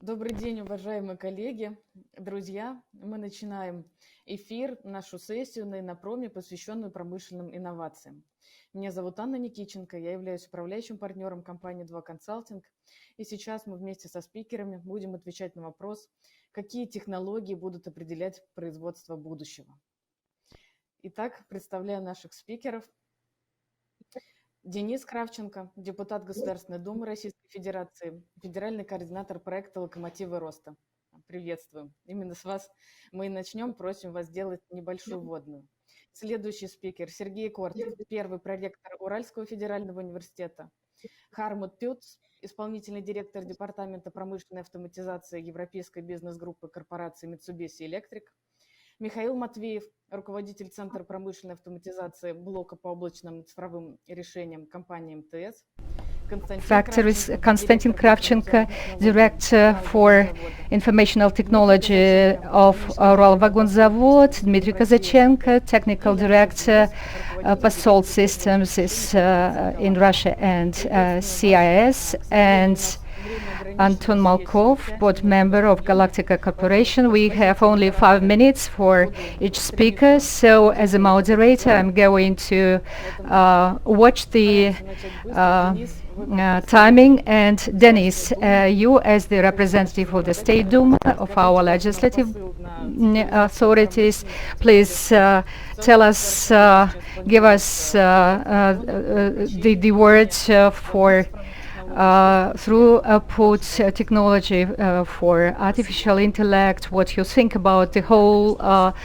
Добрый день, уважаемые коллеги, друзья. Мы начинаем эфир, нашу сессию на Иннопроме, посвященную промышленным инновациям. Меня зовут Анна Никиченко, я являюсь управляющим партнером компании 2 Консалтинг. И сейчас мы вместе со спикерами будем отвечать на вопрос, какие технологии будут определять производство будущего. Итак, представляю наших спикеров. Денис Кравченко, депутат Государственной Думы Российской Федерации, федеральный координатор проекта «Локомотивы роста». Приветствуем. Именно с вас мы и начнем. Просим вас сделать небольшую вводную. Следующий спикер Сергей Корт, первый проректор Уральского федерального университета. Хармут Пюц, исполнительный директор Департамента промышленной автоматизации Европейской бизнес-группы корпорации Mitsubishi Electric. Михаил Матвеев, руководитель Центра промышленной автоматизации блока по облачным цифровым решениям компании МТС. Konstantin Kravchenko, Director for Informational Technology of Uralvagonzavod. Dmitry Kazachenko, Technical Director Pasol Systems in Russia and CIS. And Anton Malkov, board member of Galactica Corporation. We have only 5 minutes for each speaker, so as a moderator, I'm going to watch the timing. And Denis, you as the representative of the State Duma, of our legislative authorities, please tell us, give us the words for throughput technology for artificial intellect, what you think about the whole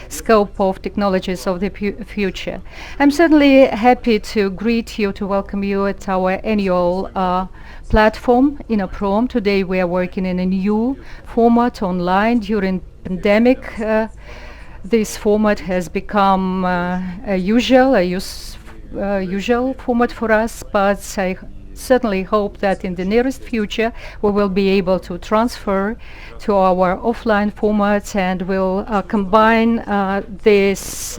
scope of technologies of the future. I'm certainly happy to greet you, to welcome you at our annual platform, Innoprom. Today we are working in a new format online during pandemic. This format has become a usual format for us, but I certainly hope that in the nearest future we will be able to transfer to our offline formats, and will combine this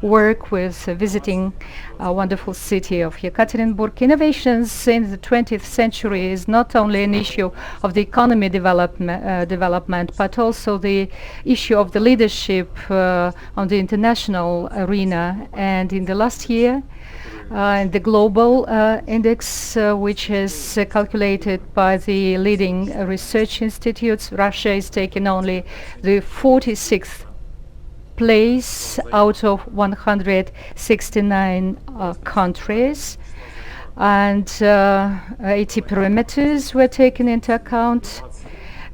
work with visiting a wonderful city of Yekaterinburg. Innovations in the 20th century is not only an issue of the economy development, but also the issue of the leadership on the international arena. And in the last year, the global index, which is calculated by the leading research institutes, Russia is taking only the 46th place out of 169 countries, and 80 parameters were taken into account: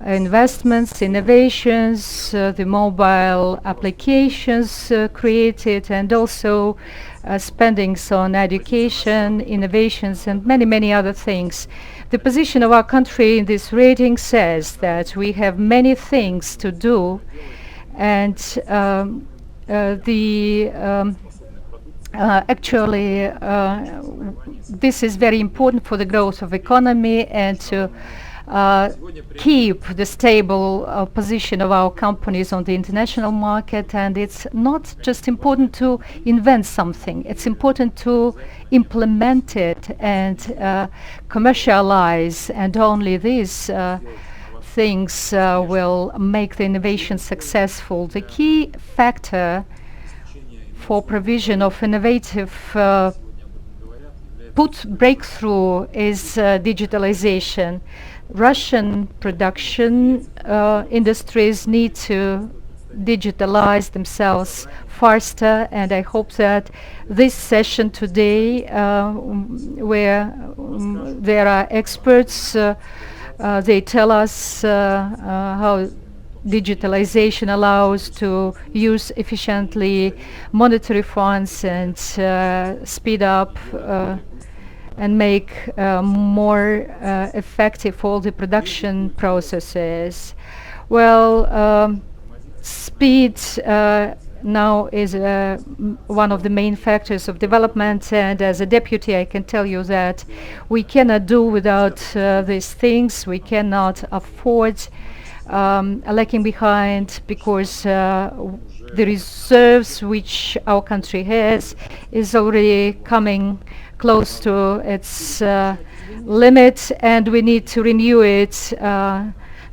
investments, innovations, the mobile applications created, and also spendings on education, innovations, and many, many other things. The position of our country in this rating says that we have many things to do, and actually this is very important for the growth of economy and to keep the stable position of our companies on the international market. And it's not just important to invent something, it's important to implement it and commercialize, and only these things will make the innovation successful. The key factor for provision of innovative breakthrough is digitalization. Russian production industries need to digitalize themselves faster, and I hope that this session today, where there are experts, they tell us how digitalization allows to use efficiently monetary funds and speed up and make more effective all the production processes. Well, speed now is one of the main factors of development, and as a deputy I can tell you that we cannot do without these things. We cannot afford lagging behind because the reserves which our country has is already coming close to its limit, and we need to renew it.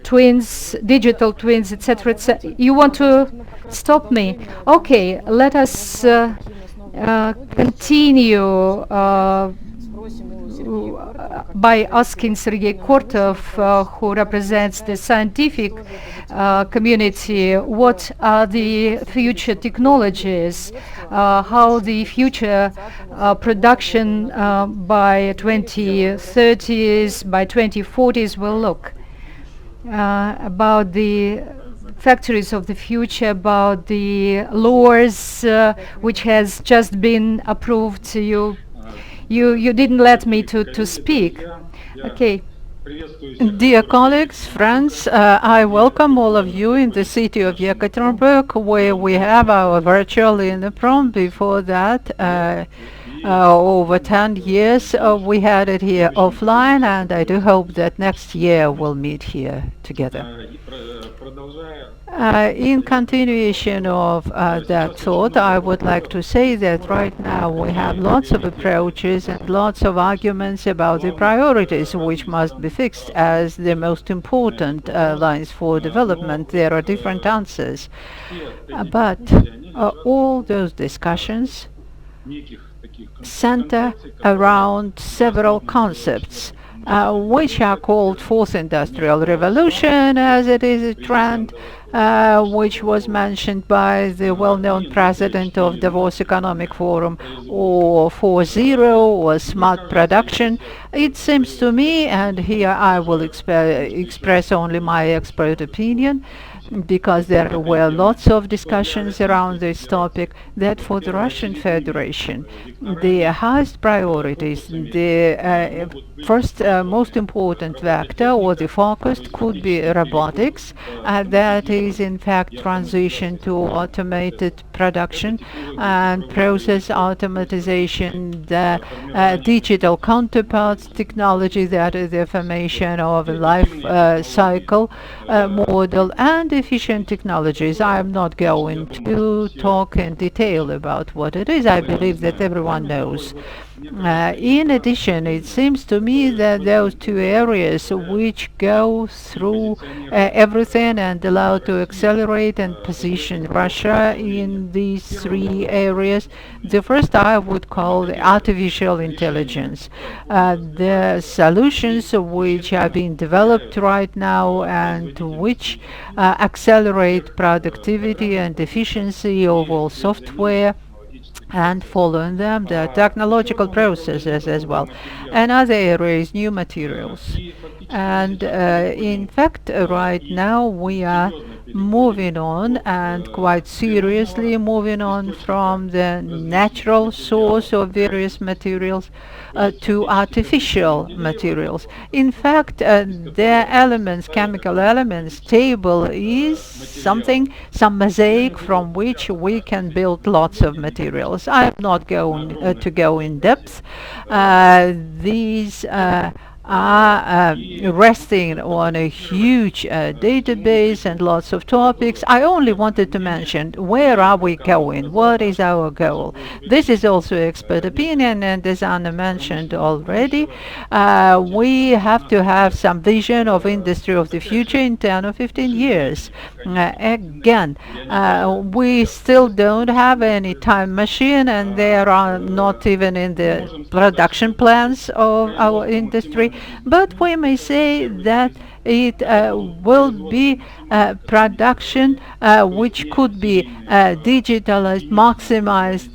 Twins, digital twins, etc. etc. You want to stop me? Okay, let us continue by asking Sergei Kortov, who represents the scientific community, what are the future technologies, how the future production by 2030s, by 2040s will look. About the factories of the future, about the laws which has just been approved. You didn't let me to speak. Okay. Dear colleagues, friends, I welcome all of you in the city of Yekaterinburg, where we have our virtual INNOPROM. Before that, over 10 years, we had it here offline, and I do hope that next year we'll meet here together. In continuation of that thought, I would like to say that right now we have lots of approaches and lots of arguments about the priorities which must be fixed as the most important lines for development. There are different answers. But all those discussions center around several concepts which are called Fourth Industrial Revolution, as it is a trend which was mentioned by the well-known president of Davos Economic Forum, or 4.0, or smart production. It seems to me, and here I will express only my expert opinion, because there were lots of discussions around this topic, that for the Russian Federation, the highest priorities, the first most important vector or the focus could be robotics. That is in fact transition to automated production and process automatization, the digital counterparts technology, that is the formation of a life cycle model, and efficient technologies. I am not going to talk in detail about what it is. I believe that everyone knows. In addition, it seems to me that those two areas which go through everything and allow to accelerate and position Russia in these three areas. The first I would call the artificial intelligence. The solutions which are being developed right now and which accelerate productivity and efficiency of all software, and following them the technological processes as well. Another area is new materials. And in fact, right now we are moving on, and quite seriously moving on, from the natural source of various materials to artificial materials. In fact, their elements, chemical elements table is some mosaic from which we can build lots of materials. I am not going to go in depth. These are resting on a huge database and lots of topics. I only wanted to mention where are we going, what is our goal. This is also expert opinion, and as Anna mentioned already, we have to have some vision of industry of the future in 10 or 15 years. Again, we still don't have any time machine, and there are not even in the production plans of our industry. But we may say that it will be production which could be digitalized, maximized,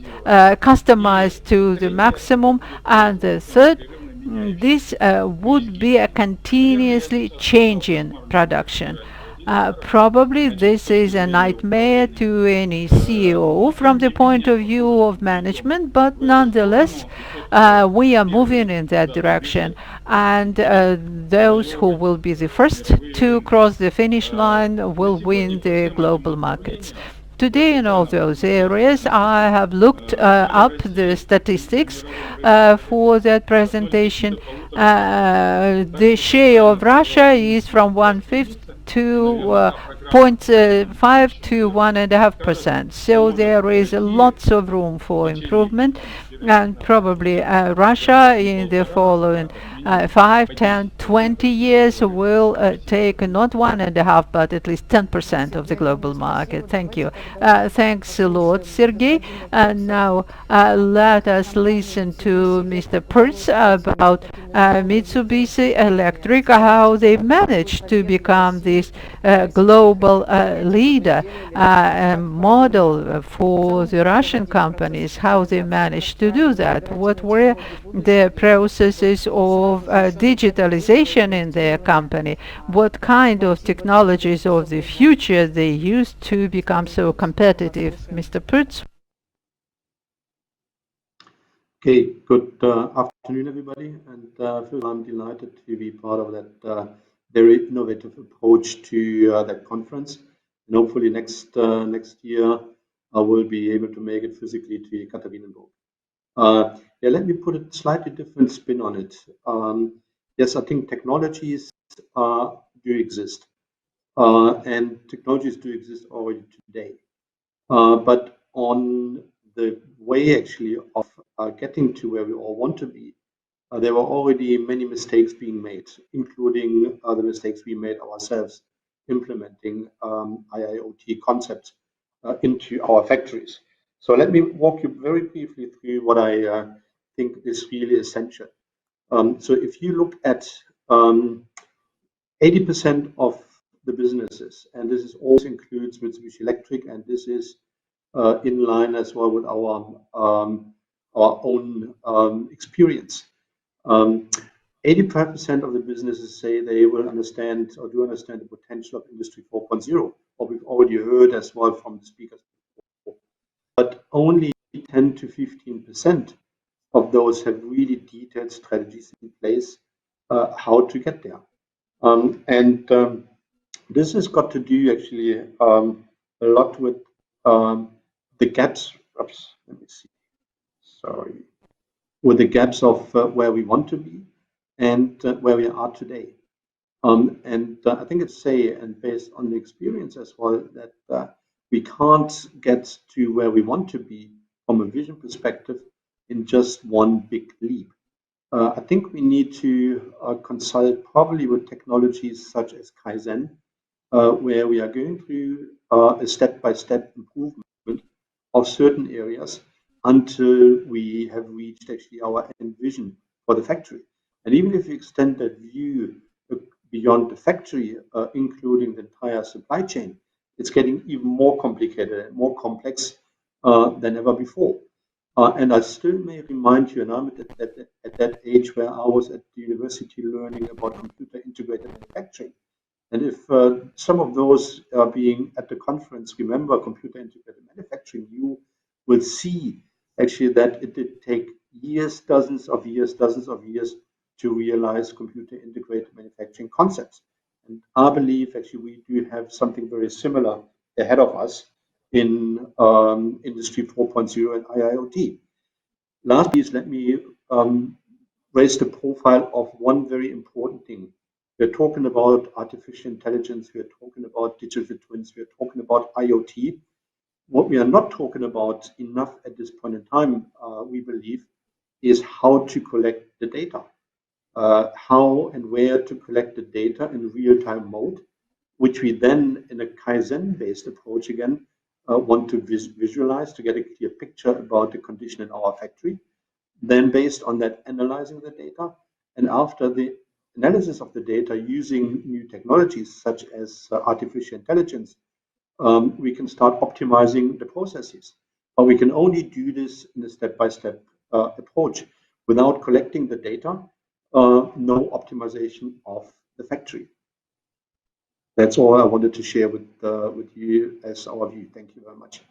customized to the maximum. And the third, this would be a continuously changing production. Probably this is a nightmare to any CEO from the point of view of management, but nonetheless we are moving in that direction, and those who will be the first to cross the finish line will win the global markets. Today, in all those areas, I have looked up the statistics for that presentation. The share of Russia is from 1/5 0.5 to 1.5%. So there is lots of room for improvement, and probably Russia in the following 5, 10, 20 years will take not 1.5 but at least 10% of the global market. Thank you. Thanks a lot, Sergey. And now let us listen to Mr. Pertz about Mitsubishi Electric, how they managed to become this global leader, model for the Russian companies, how they managed to do that, what were the processes of digitalization in their company, what kind of technologies of the future they used to become so competitive. Mr. Pertz? Okay, good afternoon, everybody. And first, I'm delighted to be part of that very innovative approach to that conference. And hopefully next year, I will be able to make it physically to Ekaterinburg. Yeah, let me put a slightly different spin on it. Yes, I think technologies do exist, and technologies do exist already today. But on the way actually of getting to where we all want to be, there were already many mistakes being made, including the mistakes we made ourselves implementing IIoT concepts into our factories. So let me walk you very briefly through what I think is really essential. So if you look at 80% of the businesses, and this is also includes Mitsubishi Electric, and this is in line as well with our own experience. 85% of the businesses say they will understand or do understand the potential of Industry 4.0, what we've already heard as well from the speakers before. But only 10 to 15% of those have really detailed strategies in place how to get there. This has got to do actually a lot with the gaps. Oops, let me see. Sorry, with the gaps of where we want to be and where we are today. I think it's say, and based on the experience as well, that we can't get to where we want to be from a vision perspective in just one big leap. I think we need to consult probably with technologies such as Kaizen, where we are going through a step-by-step improvement of certain areas until we have reached actually our end vision for the factory. And even if you extend that view beyond the factory, including the entire supply chain, it's getting even more complicated and more complex than ever before. And I still may remind you, and I'm at that age where I was at the university learning about computer integrated manufacturing. And if some of those are being at the conference remember computer integrated manufacturing, you will see actually that it did take years, dozens of years to realize computer integrated manufacturing concepts. And I believe actually we do have something very similar ahead of us in Industry 4.0 and IIoT. Last piece, let me raise the profile of one very important thing. We're talking about artificial intelligence, we're talking about digital twins, we're talking about IoT. What we are not talking about enough at this point in time, we believe, is how to collect the data. How and where to collect the data in real-time mode, which we then, in a Kaizen-based approach again, want to visualize to get a clear picture about the condition in our factory. Then based on that, analyzing the data. And after the analysis of the data using new technologies such as artificial intelligence, we can start optimizing the processes. But we can only do this in a step-by-step approach. Without collecting the data, no optimization of the factory. That's all I wanted to share with you as our view. Thank you very much.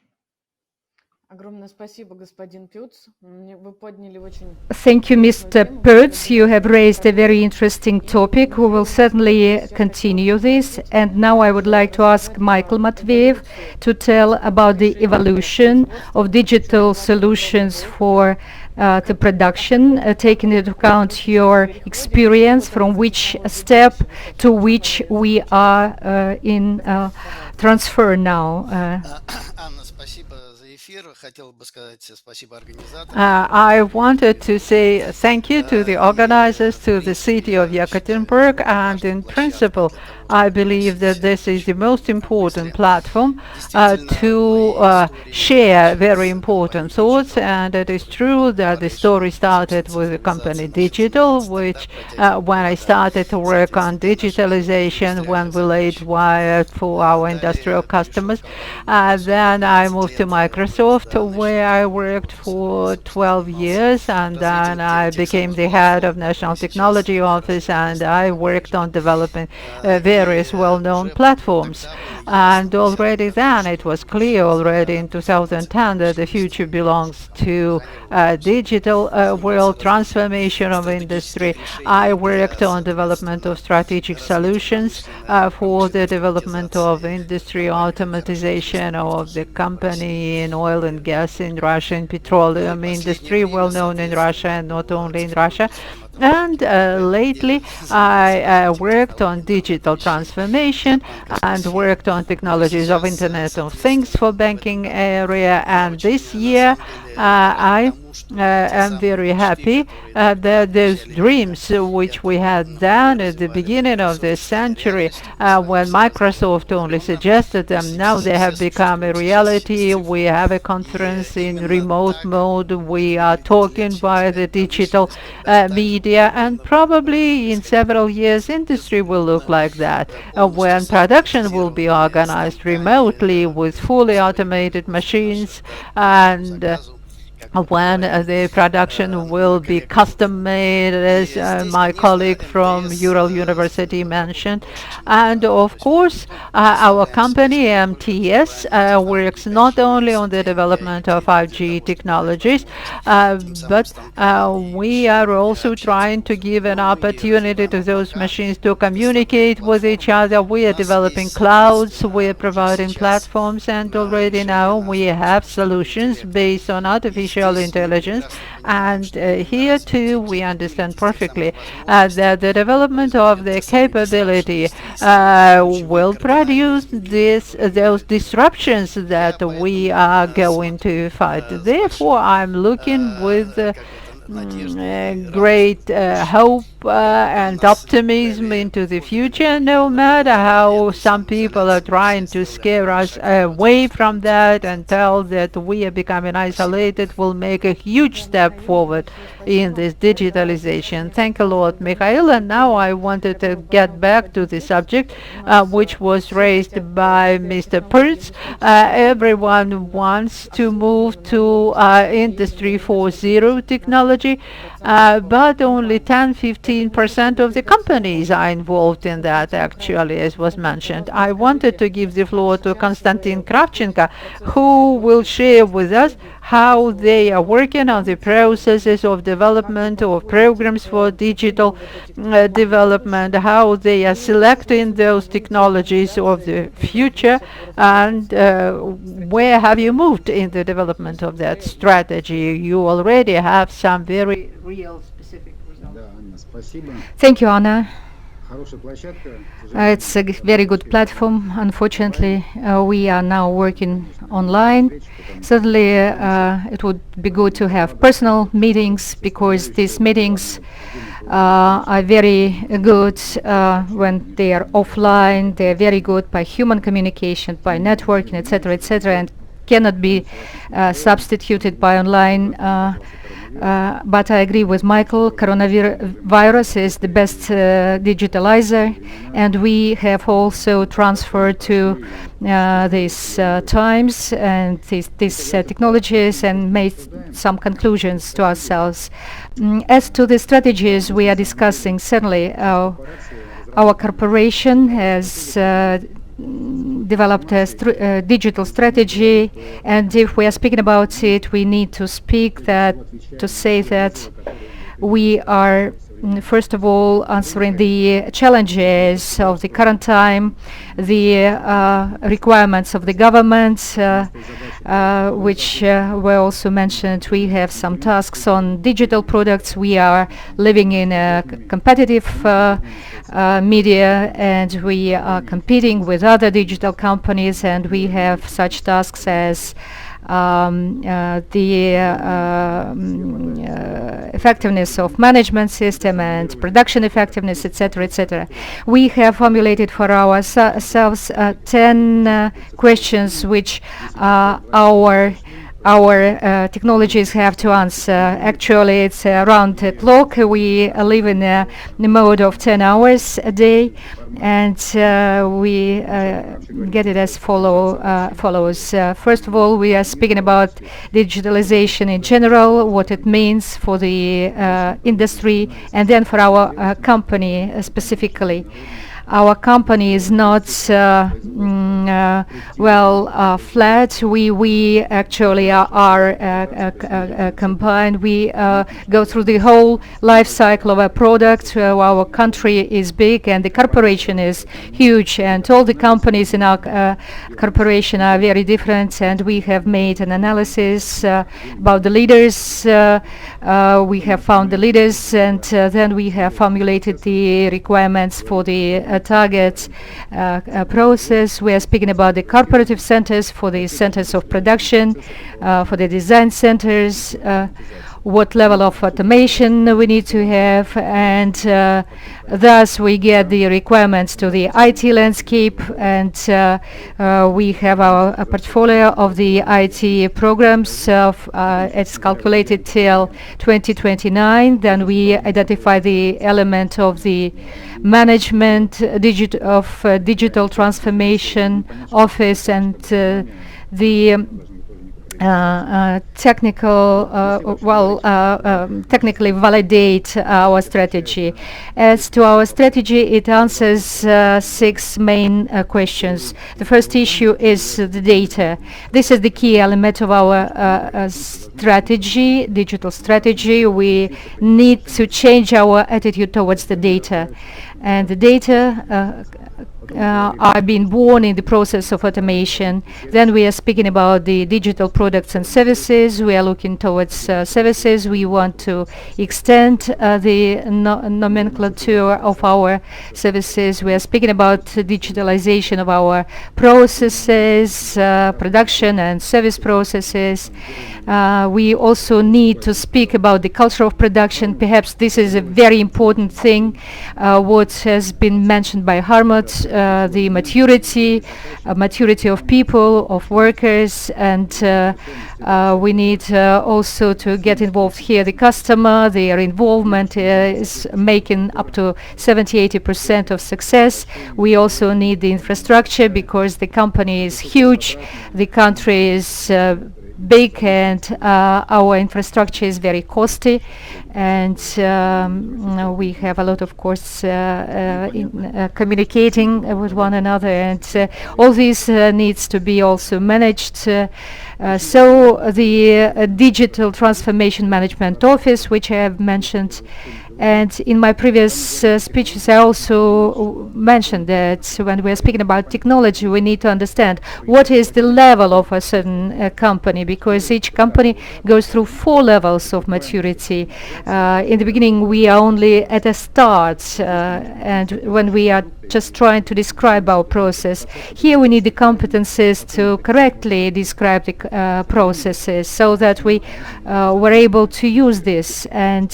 Огромное спасибо, господин Пюц. Вы подняли очень Thank you, Mr. Pertz. You have raised a very interesting topic. We will certainly continue this. And now I would like to ask Michael Matveev to tell about the evolution of digital solutions for the production, taking into account your experience from which step to which we are in transfer now. Анна, спасибо за эфир. Хотел бы сказать спасибо организаторам. I wanted to say thank you to the organizers, to the city of Yekaterinburg, and in principle, I believe that this is the most important platform to share very important thoughts. And it is true that the story started with the company Digital, which when I started to work on digitalization, when we laid wire for our industrial customers, then I moved to Microsoft, where I worked for 12 years, and then I became the head of National Technology Office, and I worked on developing various well-known platforms. And already then it was clear already in 2010 that the future belongs to digital world transformation of industry. I worked on development of strategic solutions for the development of industry automatization of the company in oil and gas in Russia, in petroleum industry, well known in Russia and not only in Russia. And lately, I worked on digital transformation and worked on technologies of Internet of Things for banking area. And this year, I am very happy that those dreams which we had done at the beginning of this century, when Microsoft only suggested them, now they have become a reality. We have a conference in remote mode. We are talking via the digital media, and probably in several years, industry will look like that, when production will be organized remotely with fully automated machines, and when the production will be custom made, as my colleague from Ural University mentioned. And of course, our company MTS works not only on the development of 5G technologies, but we are also trying to give an opportunity to those machines to communicate with each other. We are developing clouds, we are providing platforms, and already now we have solutions based on artificial intelligence. And here too we understand perfectly that the development of the capability will produce those disruptions that we are going to fight. Therefore, I'm looking with great hope and optimism into the future, no matter how some people are trying to scare us away from that and tell that we are becoming isolated. Will make a huge step forward in this digitalization. Thank you, Lord Mikhail. And now I wanted to get back to the subject which was raised by Mr. Pertz. Everyone wants to move to Industry 4.0 technology, but only 10-15% of the companies are involved in that, actually, as was mentioned. I wanted to give the floor to Konstantin Kravchenko, who will share with us how they are working on the processes of development of programs for digital development, how they are selecting those technologies of the future, and where have you moved in the development of that strategy. You already have some very real specific results. Thank you, Anna. It's a very good platform. Unfortunately, we are now working online. Certainly, it would be good to have personal meetings, because these meetings are very good when they are offline. They are very good by human communication, by networking, etc., and cannot be substituted by online. But I agree with Michael, coronavirus is the best digitalizer, and we have also transferred to these times and these technologies and made some conclusions to ourselves. As to the strategies we are discussing, certainly our corporation has developed a digital strategy, and if we are speaking about it, we need to say that we are first of all answering the challenges of the current time, the requirements of the government, which were also mentioned. We have some tasks on digital products. We are living in a competitive media, and we are competing with other digital companies, and we have such tasks as the effectiveness of management system and production effectiveness, etc., etc. We have formulated for ourselves 10 questions which our technologies have to answer. Actually, it's around the clock. We live in a mode of 10 hours a day, and we get it as follows. First of all, we are speaking about digitalization in general, what it means for the industry, and then for our company specifically. Our company is not flat. We actually are combined. We go through the whole life cycle of a product. Our country is big and the corporation is huge, and all the companies in our corporation are very different, and we have made an analysis about the leaders. We have found the leaders, and then we have formulated the requirements for the target process. We are speaking about the cooperative centers, for the centers of production, for the design centers, what level of automation we need to have, and thus we get the requirements to the IT landscape, and we have a portfolio of the IT programs. It's calculated till 2029. Then we identify the element of the management digital transformation office, and the technically validate our strategy. As to our strategy, it answers 6 main questions. The first issue is the data. This is the key element of our strategy, digital strategy. We need to change our attitude towards the data, and the data are being born in the process of automation. Then we are speaking about the digital products and services. We are looking towards services. We want to extend the nomenclature of our services. We are speaking about digitalization of our processes, production and service processes. We also need to speak about the culture of production. Perhaps this is a very important thing, what has been mentioned by Harmut, the maturity of people, of workers, and we need also to get involved here. The customer, their involvement is making up to 70-80% of success. We also need the infrastructure because the company is huge, the country is big, and our infrastructure is very costly, and we have a lot of course in communicating with one another, and all this needs to be also managed. So the digital transformation management office, which I have mentioned, and in my previous speeches I also mentioned that when we are speaking about technology, we need to understand what is the level of a certain company, because each company goes through 4 levels of maturity. In the beginning we are only at a start, and when we are just trying to describe our process, here we need the competencies to correctly describe the processes so that we were able to use this. And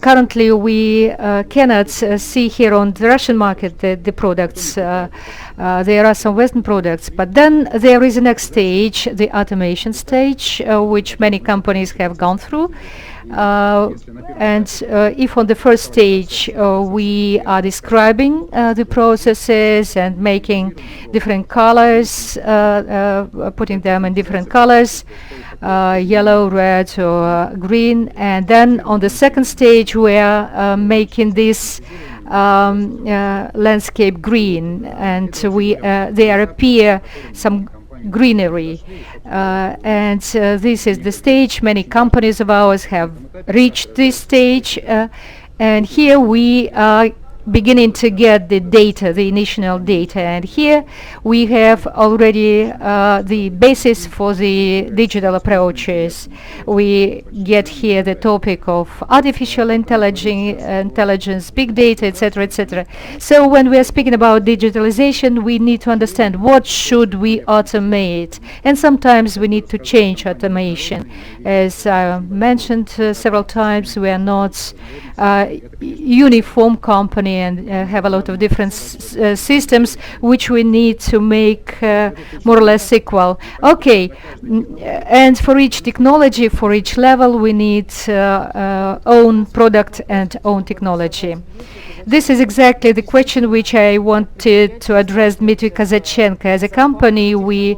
currently we cannot see here on the Russian market the products. There are some Western products, but then there is a next stage, the automation stage, which many companies have gone through. And if on the first stage we are describing the processes and making different colors, putting them in different colors, yellow, red, or green, and then on the second stage we are making this landscape green, and there appear some greenery. This is the stage. Many companies of ours have reached this stage, and here we are beginning to get the data, the initial data. And here we have already the basis for the digital approaches. We get here the topic of artificial intelligence, big data, etc., etc. So when we are speaking about digitalization, we need to understand what should we automate, and sometimes we need to change automation. As I mentioned several times, we are not uniform company and have a lot of different systems which we need to make more or less equal. Okay, and for each technology, for each level, we need own product and own technology. This is exactly the question which I wanted to address Dmitry Kazachenko. As a company, we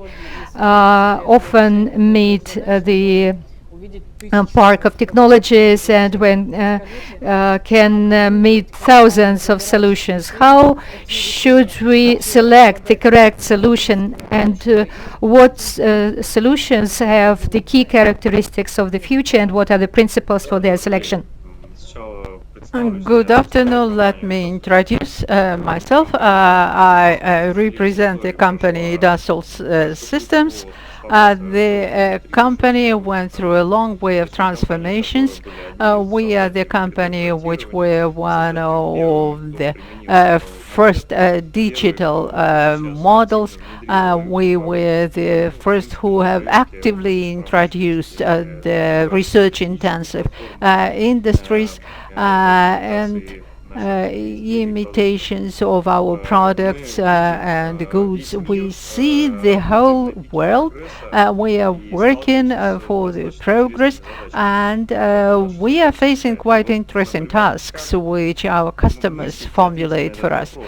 often meet the park of technologies, and when can meet thousands of solutions. How should we select the correct solution, and what solutions have the key characteristics of the future, and what are the principles for their selection? Good afternoon. Let me introduce myself. I represent the company Dassault Systems. The company went through a long way of transformations. We are the company which were one of the first digital models. We were the first who have actively introduced the research-intensive industries and imitations of our products and goods. We see the whole world. We are working for the progress, and we are facing quite interesting tasks which our customers formulate for us.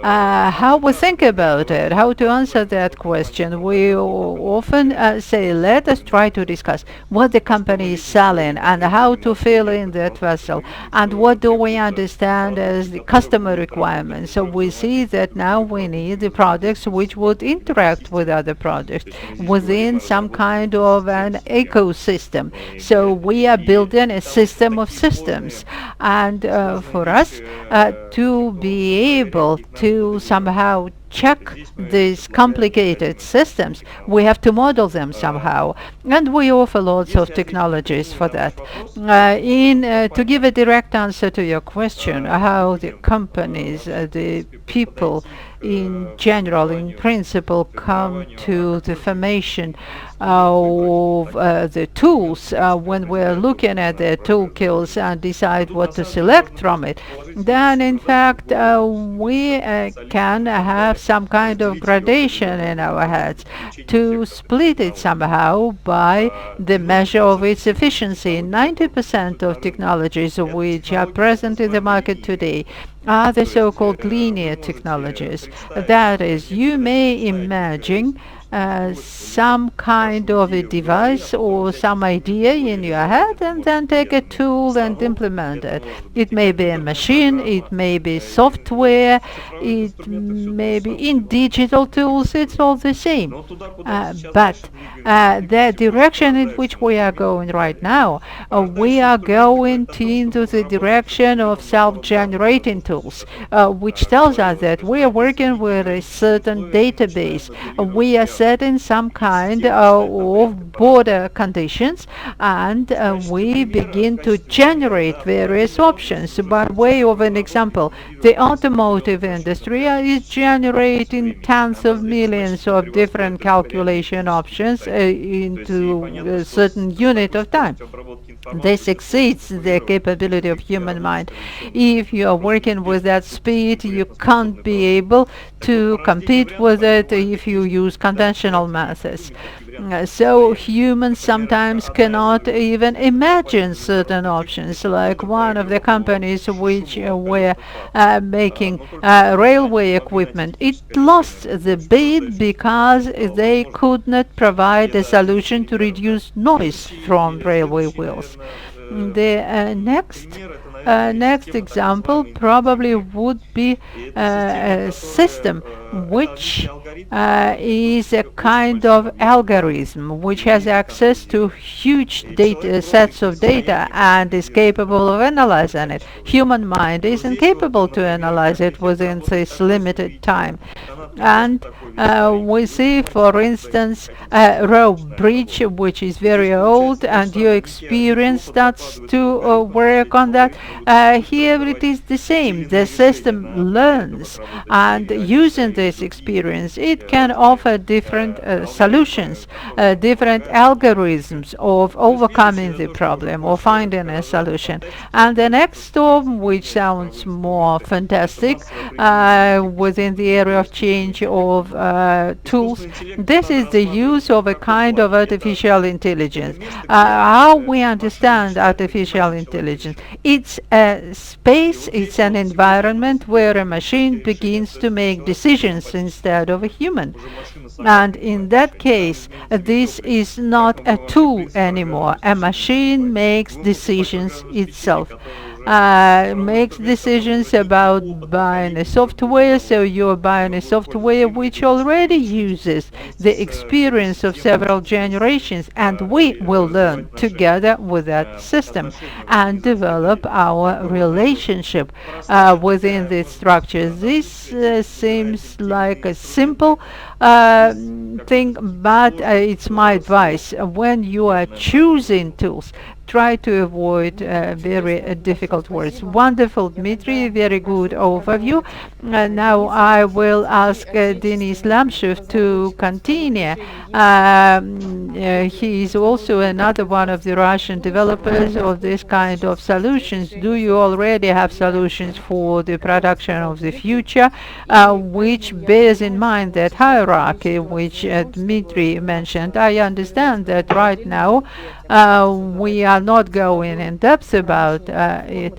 How we think about it, how to answer that question, we often say, let us try to discuss what the company is selling and how to fill in that vessel, and what do we understand as the customer requirements. So we see that now we need the products which would interact with other products within some kind of an ecosystem. So we are building a system of systems, and for us to be able to somehow check these complicated systems, we have to model them somehow, and we offer lots of technologies for that. To give a direct answer to your question, how the companies, the people in general, in principle, come to the formation of the tools when we're looking at the toolkits and decide what to select from it, then in fact we can have some kind of gradation in our heads to split it somehow by the measure of its efficiency. 90% of technologies which are present in the market today are the so-called linear technologies. That is, you may imagine some kind of a device or some idea in your head, and then take a tool and implement it. It may be a machine, it may be software, it may be in digital tools, it's all the same. But the direction in which we are going right now, we are going into the direction of self-generating tools, which tells us that we are working with a certain database. We are setting some kind of border conditions, and we begin to generate various options. By way of an example, the automotive industry is generating tens of millions of different calculation options into a certain unit of time. This exceeds the capability of human mind. If you are working with that speed, you can't be able to compete with it if you use conventional methods. So humans sometimes cannot even imagine certain options. Like one of the companies which were making railway equipment, it lost the bid because they could not provide a solution to reduce noise from railway wheels. The next next example probably would be a system which is a kind of algorithm which has access to huge data sets of data and is capable of analyzing it. Human mind is incapable to analyze it within this limited time. And we see, for instance, a rope bridge which is very old, and your experience starts to work on that. Here it is the same. The system learns, and using this experience, it can offer different solutions, different algorithms of overcoming the problem or finding a solution. And the next storm, which sounds more fantastic within the area of change of tools, this is the use of a kind of artificial intelligence. How we understand artificial intelligence? It's a space, it's an environment where a machine begins to make decisions instead of a human. And in that case, this is not a tool anymore. A machine makes decisions itself. Makes decisions about buying a software, so you're buying a software which already uses the experience of several generations, and we will learn together with that system and develop our relationship within this structure. This seems like a simple thing, but it's my advice. When you are choosing tools, try to avoid very difficult words. Wonderful, Dmitry, very good overview. Now I will ask Denis Lamshev to continue. He is also another one of the Russian developers of this kind of solutions. Do you already have solutions for the production of the future, which bears in mind that hierarchy which Dmitry mentioned? I understand that right now we are not going in depth about it.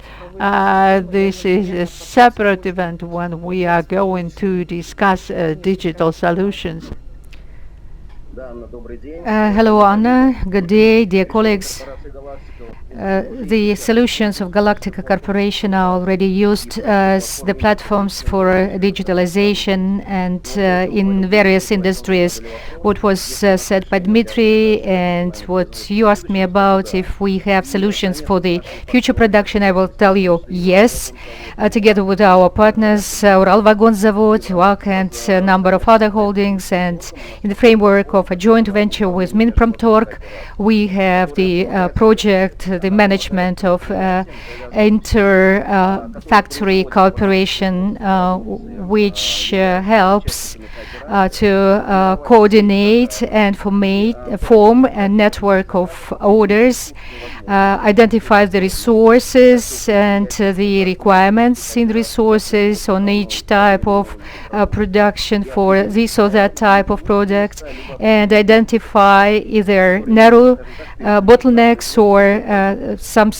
This is a separate event when we are going to discuss digital solutions. Hello, Anna. Good day, dear colleagues. The solutions of Galactica Corporation are already used as the platforms for digitalization and in various industries. What was said by Dmitry and what you asked me about, if we have solutions for the future production, I will tell you yes. Together with our partners, Uralvagonzavod, WAC, and a number of other holdings, and in the framework of a joint venture with Minpромторg, we have the project, the management of inter-factory cooperation, which helps to coordinate and form a network of orders, identify the resources and the requirements in resources on each type of production for this or that type of product, and identify either narrow bottlenecks or some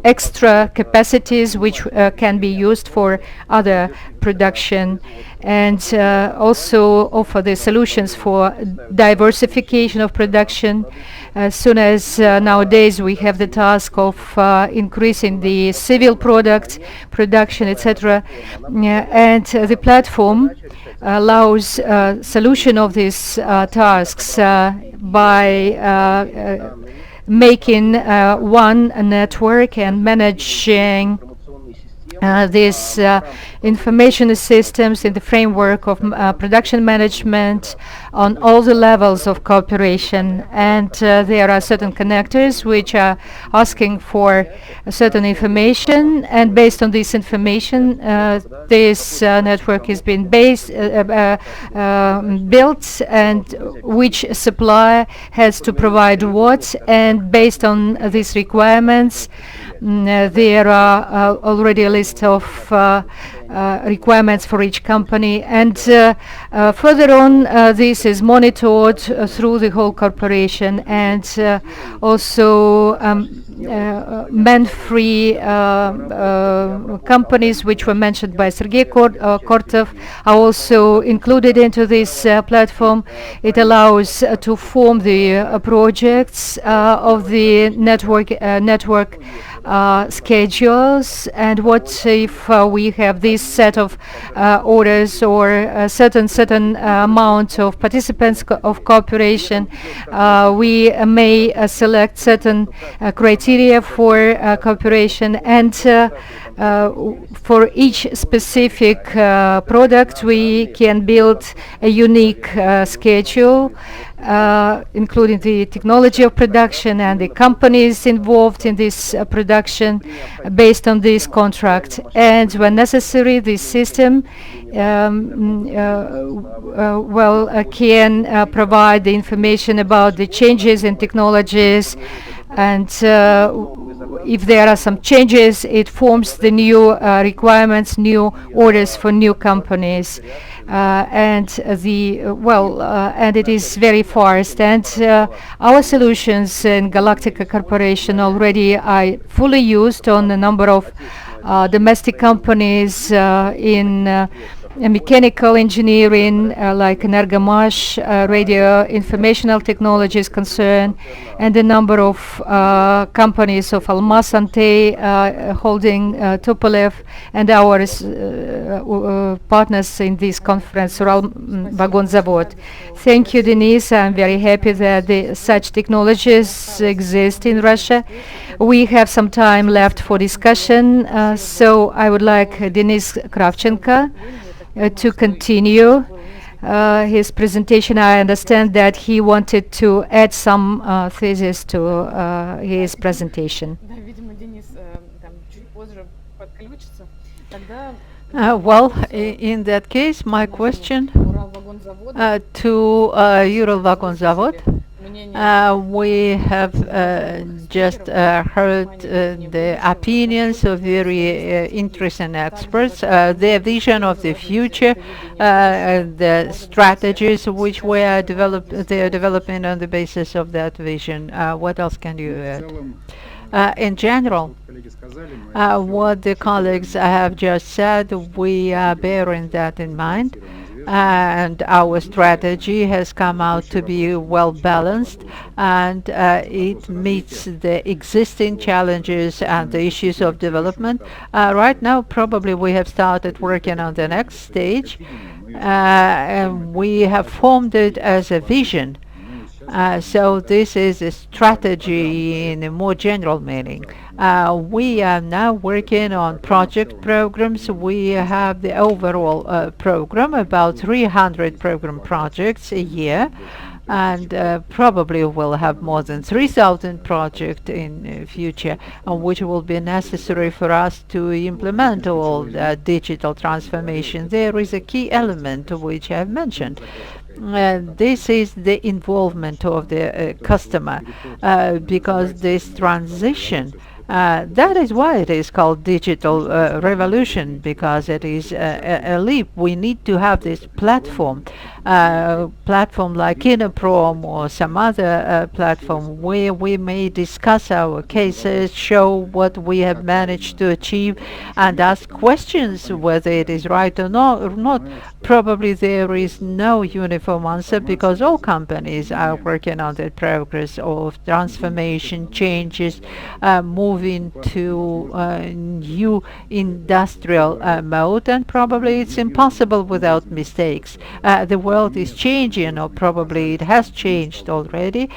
extra capacities which can be used for other production, and also offer the solutions for diversification of production. As soon as nowadays we have the task of increasing the civil product production, etc., and the platform allows solution of these tasks by making one network and managing these information systems in the framework of production management on all the levels of cooperation. And there are certain connectors which are asking for certain information, and based on this information, this network has been built, and which supplier has to provide what, and based on these requirements, there are already a list of requirements for each company, and further on this is monitored through the whole corporation, and also man-free companies, which were mentioned by Sergei Kortov, are also included into this platform. It allows to form the projects of the network schedules, and what if we have this set of orders or a certain amount of participants of cooperation. We may select certain criteria for cooperation, and for each specific product we can build a unique schedule, including the technology of production and the companies involved in this production based on this contract. And when necessary, this system can provide the information about the changes in technologies, and if there are some changes, it forms the new requirements, new orders for new companies. And it is very fast. And our solutions in Galactica Corporation already are fully used on a number of domestic companies in mechanical engineering, like Energomash, radio informational technologies concern, and a number of companies of Almaz Antey holding Tupolev, and our partners in this conference, Uralvagonzavod. Thank you, Denise. I'm very happy that such technologies exist in Russia. We have some time left for discussion, so I would like Denis Kravchenko to continue his presentation. I understand that he wanted to add some thesis to his presentation. Да, видимо, Денис там чуть позже подключится. Тогда In that case, my question Уралвагонзавод, to Uralvagonzavod. We have just heard the opinions of very interesting experts, their vision of the future, the strategies which they are developing on the basis of that vision. What else can you add? In general, what the colleagues have just said, we are bearing that in mind. And our strategy has come out to be well balanced, and it meets the existing challenges and the issues of development. Right now, probably we have started working on the next stage, and we have formed it as a vision. So this is a strategy in a more general meaning. We are now working on project programs. We have the overall program, about 300 program projects a year, and probably we'll have more than 3,000 projects in future, which will be necessary for us to implement all digital transformation. There is a key element which I've mentioned. This is the involvement of the customer, because this transition, that is why it is called digital revolution, because it is a leap. We need to have this platform like Inoprom or some other platform where we may discuss our cases, show what we have managed to achieve, and ask questions whether it is right or not. Probably there is no uniform answer, because all companies are working on the progress of transformation, changes, moving to new industrial mode, and probably it's impossible without mistakes. The world is changing, or probably it has changed already.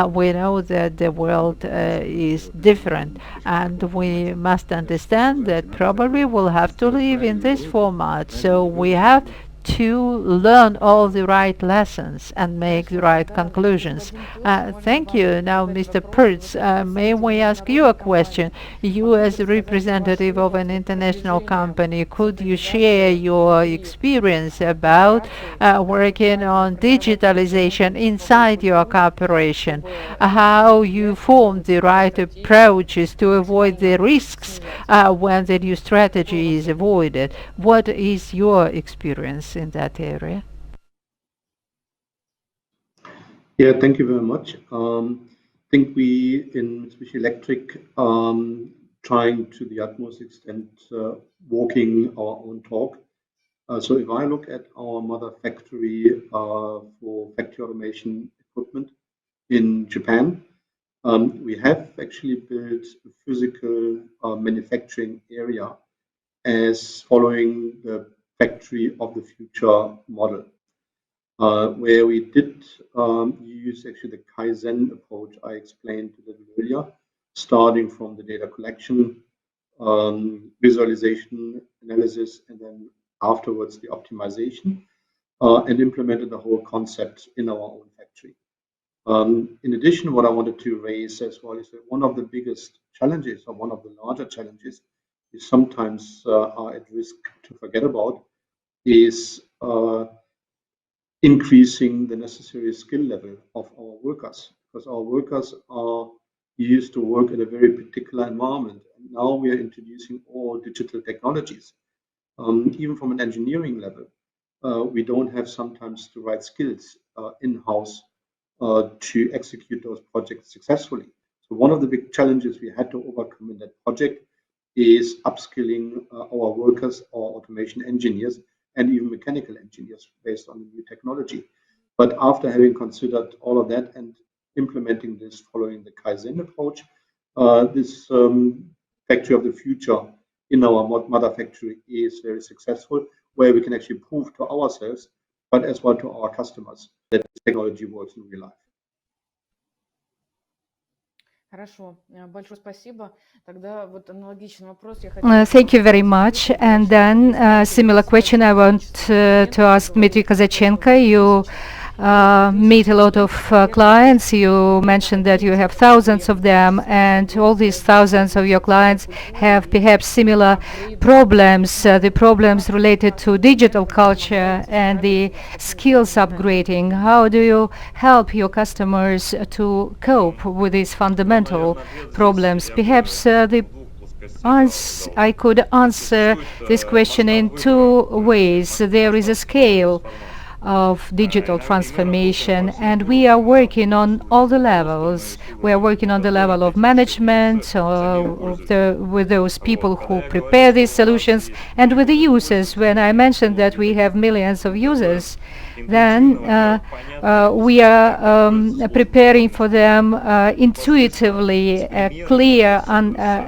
We know that the world is different, and we must understand that probably we'll have to live in this format. So we have to learn all the right lessons and make the right conclusions. Thank you. Now, Mr. Pertz, may we ask you a question? You, as a representative of an international company, could you share your experience about working on digitalization inside your corporation? How you formed the right approaches to avoid the risks when the new strategy is avoided? What is your experience in that area? Yeah, thank you very much. think we in Mitsubishi Electric trying to the utmost extent walking our own talk. So if I look at our mother factory for factory automation equipment in Japan, we have actually built a physical manufacturing area as following the factory of the future model, where we did use actually the Kaizen approach I explained a little earlier, starting from the data collection, visualization, analysis, and then afterwards the optimization, and implemented the whole concept in our own factory. In addition, what I wanted to raise as well is that one of the biggest challenges, or one of the larger challenges, we sometimes are at risk to forget about, is increasing the necessary skill level of our workers, because our workers are used to work in a very particular environment. And now we are introducing all digital technologies. Even from an engineering level, we don't have sometimes the right skills in-house to execute those projects successfully. So one of the big challenges we had to overcome in that project is upskilling our workers, our automation engineers, and even mechanical engineers based on the new technology. But after having considered all of that and implementing this following the Kaizen approach, this factory of the future in our mother factory is very successful, where we can actually prove to ourselves, but as well to our customers, that technology works in real life. Хорошо, большое спасибо. Тогда вот аналогичный вопрос я хотела... Thank you very much. And then similar question I want to ask Dmitry Kazachenko. You meet a lot of clients. You mentioned that you have thousands of them, and all these thousands of your clients have perhaps similar problems, the problems related to digital culture and the skills upgrading. How do you help your customers to cope with these fundamental problems? Perhaps I could answer this question in two ways. There is a scale of digital transformation, and we are working on all the levels. We are working on the level of management, with those people who prepare these solutions, and with the users. When I mentioned that we have millions of users, then we are preparing for them intuitively a clear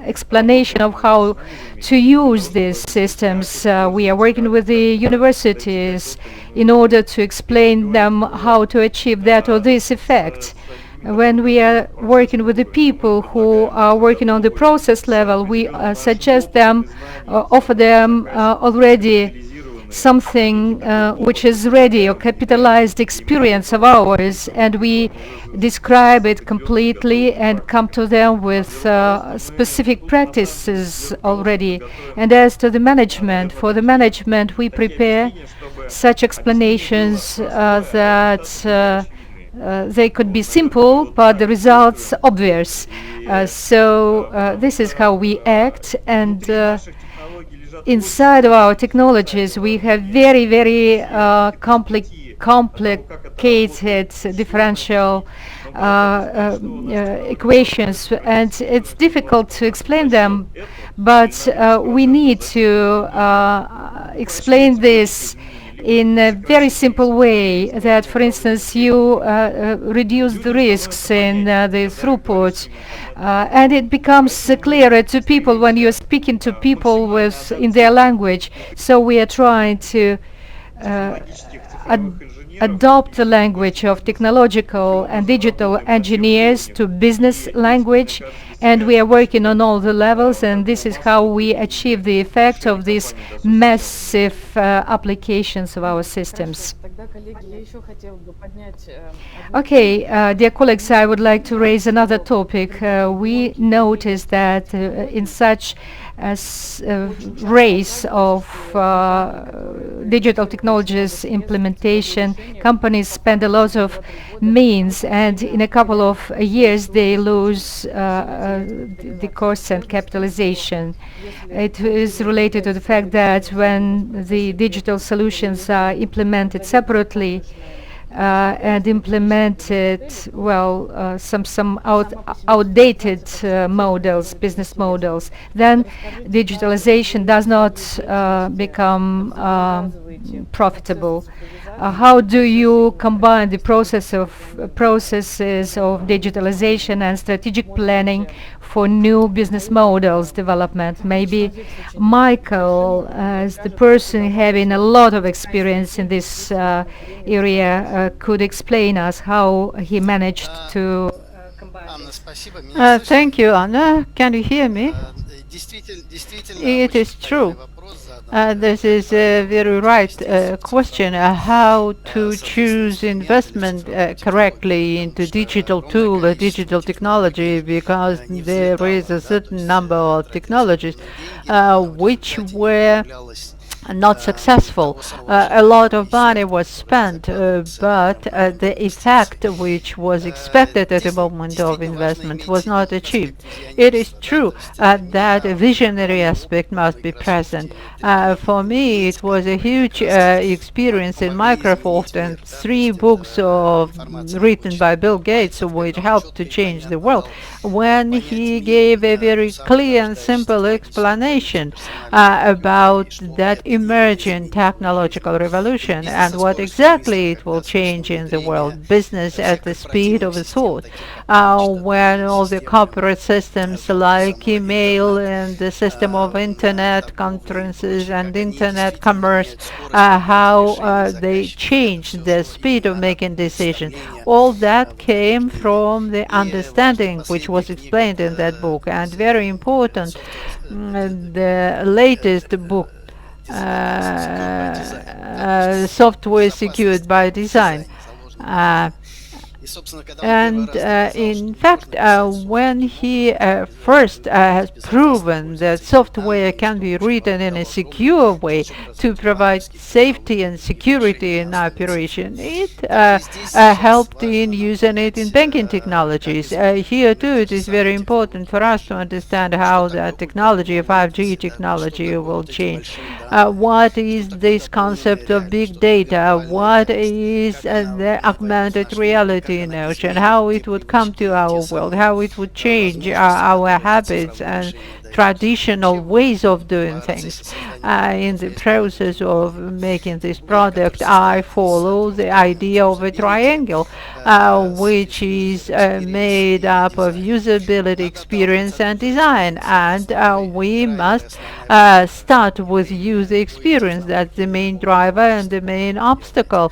explanation of how to use these systems. We are working with the universities in order to explain them how to achieve that or this effect. When we are working with the people who are working on the process level, we suggest them, offer them already something which is ready, or capitalized experience of ours, and we describe it completely and come to them with specific practices already. And as to the management, for the management we prepare such explanations that they could be simple, but the results obvious. So this is how we act, and inside of our technologies we have very, very complicated differential equations, and it's difficult to explain them, but we need to explain this in a very simple way, that, for instance, you reduce the risks in the throughput, and it becomes clearer to people when you're speaking to people in their language. So we are trying to adopt the language of technological and digital engineers to business language, and we are working on all the levels, and this is how we achieve the effect of these massive applications of our systems. Okay, dear colleagues, I would like to raise another topic. We noticed that in such a race of digital technologies implementation, companies spend a lot of means, and in a couple of years they lose the costs and capitalization. It is related to the fact that when the digital solutions are implemented separately, and implemented, well, some outdated models, business models, then digitalization does not become profitable. How do you combine the processes of digitalization and strategic planning for new business models development? Maybe Michael, as the person having a lot of experience in this area, could explain us how he managed to combine Анна, this. спасибо. Меня слышно? Thank you, Anna. Can you hear me? Действительно, It is очень true. правильный вопрос задан. This is a very right question, how to choose investment correctly into digital tool or digital technology, because there is a certain number of technologies which were not successful. A lot of money was spent, but the effect which was expected at the moment of investment was not achieved. It is true that a visionary aspect must be present. For me, it was a huge experience in Microsoft, and 3 books written by Bill Gates, which helped to change the world, when he gave a very clear and simple explanation about that emerging technological revolution and what exactly it will change in the world. Business at the speed of a thought. When all the corporate systems like email and the system of internet conferences and internet commerce, how they changed the speed of making decisions. All that came from the understanding which was explained in that book, and very important, the latest book, Software Secured by Design. And in fact, when he first has proven that software can be written in a secure way to provide safety and security in operation, it helped in using it in banking technologies. Here too, it is very important for us to understand how the technology, 5G technology, will change. What is this concept of big data? What is the augmented reality notion, how it would come to our world, how it would change our habits and traditional ways of doing things. In the process of making this product, I follow the idea of a triangle, which is made up of usability, experience, and design. And we must start with user experience. That's the main driver and the main obstacle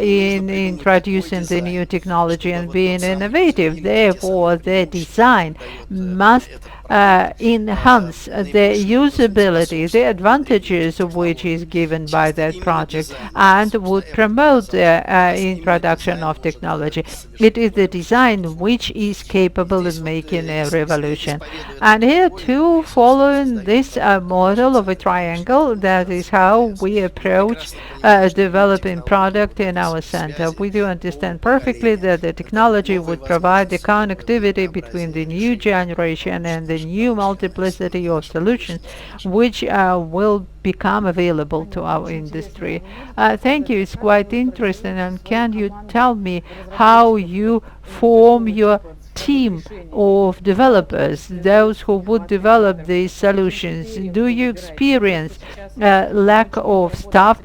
in introducing the new technology and being innovative. Therefore, the design must enhance the usability, the advantages of which is given by that project, and would promote the introduction of technology. It is the design which is capable of making a revolution. And here too, following this model of a triangle, that is how we approach developing product in our center. We do understand perfectly that the technology would provide the connectivity between the new generation and the new multiplicity of solutions which will become available to our industry. Thank you. It's quite interesting. And can you tell me how you form your team of developers, those who would develop these solutions? Do you experience lack of staff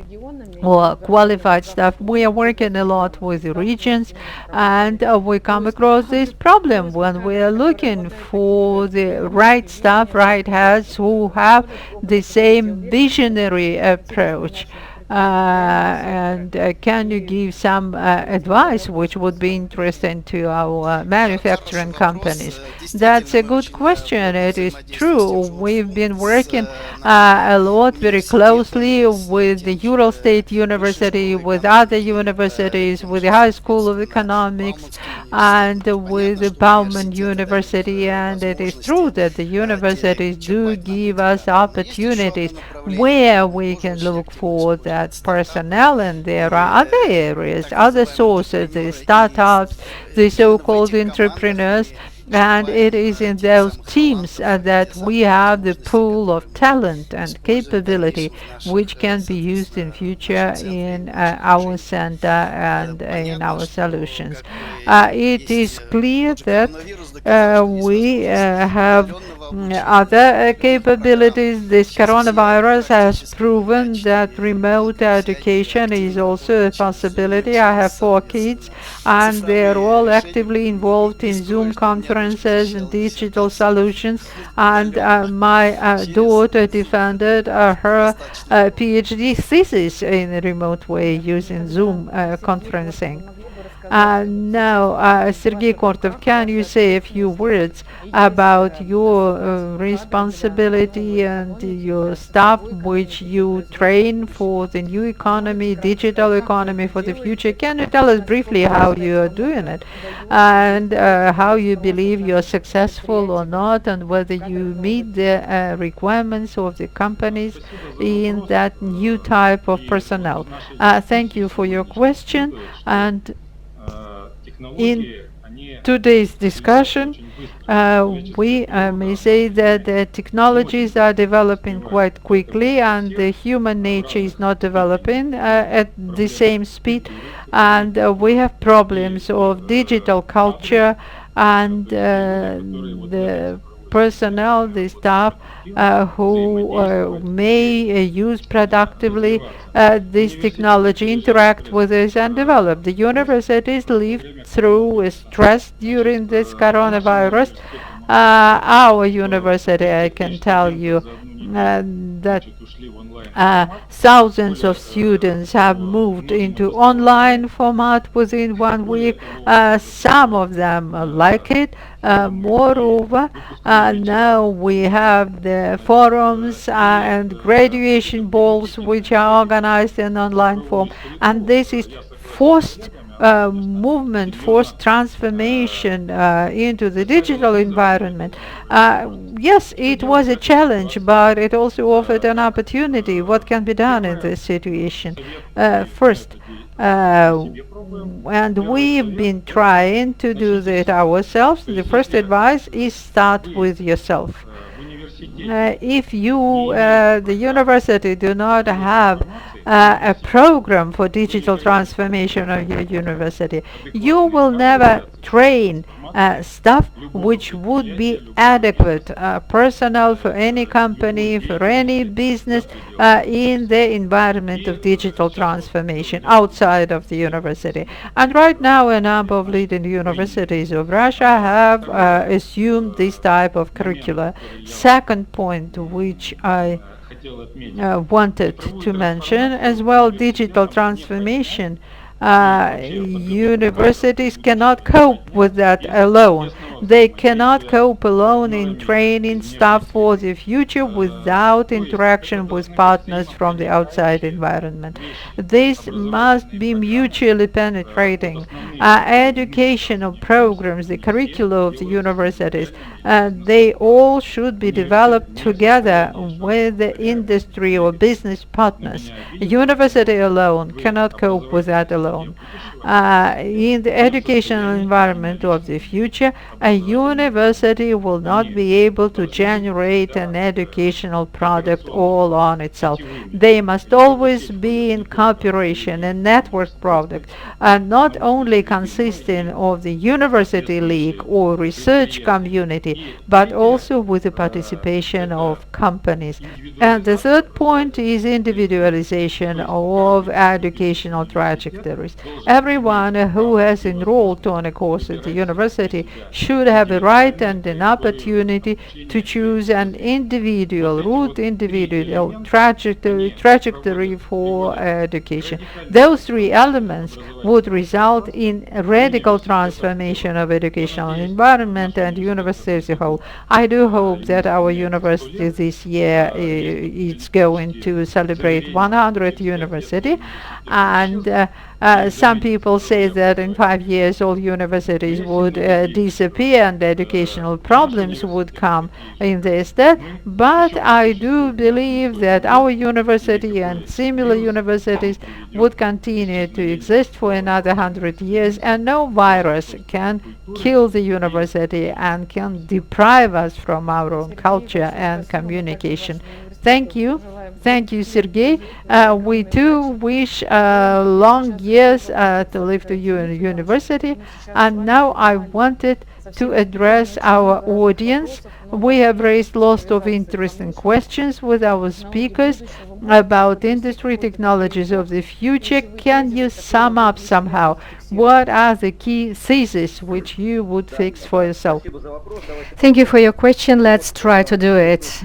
or qualified staff? We are working a lot with the regions, and we come across this problem when we are looking for the right staff, right heads who have the same visionary approach. And can you give some advice which would be interesting to our manufacturing companies? That's a good question. It is true. We've been working a lot, very closely with the Ural State University, with other universities, with the High School of Economics, and with the Bauman University. And it is true that the universities do give us opportunities where we can look for that personnel, and there are other areas, other sources, the startups, the so-called entrepreneurs, And it is in those teams that we have the pool of talent and capability which can be used in future in our center and in our solutions. It is clear that we have other capabilities. This coronavirus has proven that remote education is also a possibility. I have 4 kids and they're all actively involved in Zoom conferences and digital solutions, and my daughter defended her PhD thesis in a remote way using Zoom conferencing. Now, Sergei Kortov, can you say a few words about your responsibility and your staff which you train for the new economy, digital economy for the future? Can you tell us briefly how you are doing it and how you believe you're successful or not, and whether you meet the requirements of the companies in that new type of personnel? Thank you for your question. And in today's discussion, we may say that the technologies are developing quite quickly and the human nature is not developing at the same speed, and we have problems of digital culture and the personnel, the staff who may use productively this technology, interact with this and develop. The universities lived through stress during this coronavirus. Our university, I can tell you, that thousands of students have moved into online format within 1 week. Some of them like it. Moreover, now we have the forums and graduation balls which are organized in online form, and this is forced movement, forced transformation into the digital environment. Yes, it was a challenge, but it also offered an opportunity. What can be done in this situation? First, and we've been trying to do that ourselves. The first advice is start with yourself. If you, the university, do not have a program for digital transformation of your university, you will never train staff which would be adequate personnel for any company, for any business in the environment of digital transformation outside of the university. And right now a number of leading universities of Russia have assumed this type of curricula. Second point which I wanted to mention as well, digital transformation. Universities cannot cope with that alone. They cannot cope alone in training staff for the future without interaction with partners from the outside environment. This must be mutually penetrating. Educational programs, the curricula of the universities, they all should be developed together with the industry or business partners. A university alone cannot cope with that alone. In the educational environment of the future, a university will not be able to generate an educational product all on itself. They must always be in cooperation, a network product, not only consisting of the university league or research community, but also with the participation of companies. And the third point is individualization of educational trajectories. Everyone who has enrolled on a course at the university should have a right and an opportunity to choose an individual route, individual trajectory for education. Those three elements would result in a radical transformation of educational environment and university as a whole. I do hope that our university this year is going to celebrate 100th university, and Some people say that in 5 years all universities would disappear and educational problems would come in this stead. But I do believe that our university and similar universities would continue to exist for another 100 years, and no virus can kill the university and can deprive us from our own culture and communication. Thank you. Thank you, Sergey. We do wish long years to live to you in university. And now I wanted to address our audience. We have raised lots of interesting questions with our speakers about industry technologies of the future. Can you sum up somehow? What are the key theses which you would fix for yourself? Thank you for your question. Let's try to do it.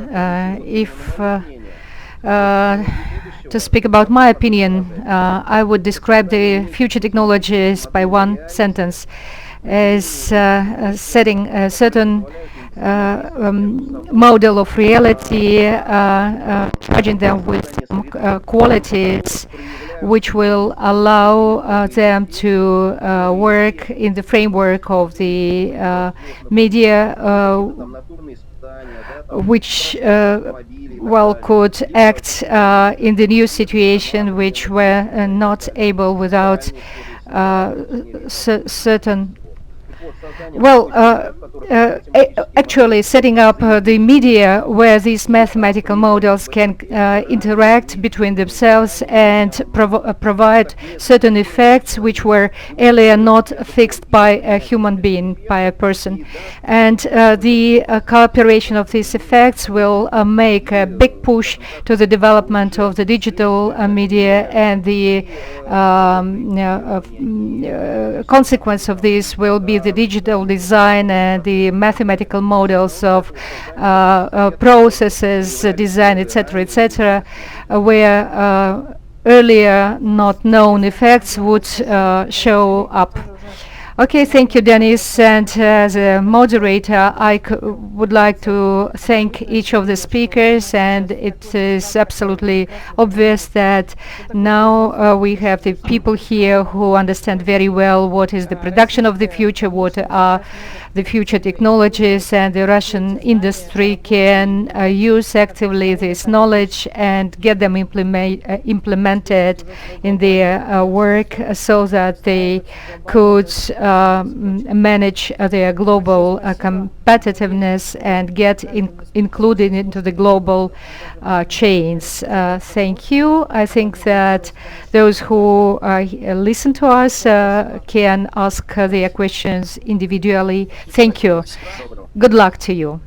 To speak about my opinion, I would describe the future technologies by one sentence as setting a certain model of reality, charging them with qualities which will allow them to work in the framework of the media, which could act in the new situation, which were not able without certain actually setting up the media where these mathematical models can interact between themselves and provide certain effects which were earlier not fixed by a human being, by a person. And the cooperation of these effects will make a big push to the development of the digital media, and the consequence of this will be the digital design and the mathematical models of processes, design, etc., where earlier not known effects would show up. Okay, thank you, Denis. And as a moderator, I would like to thank each of the speakers, and it is absolutely obvious that now we have the people here who understand very well what is the production of the future, what are the future technologies, and the Russian industry can use actively this knowledge and get them implemented in their work, so that they could manage their global competitiveness and get included into the global chains. Thank you. I think that those who listen to us can ask their questions individually. Thank you. Good luck to you.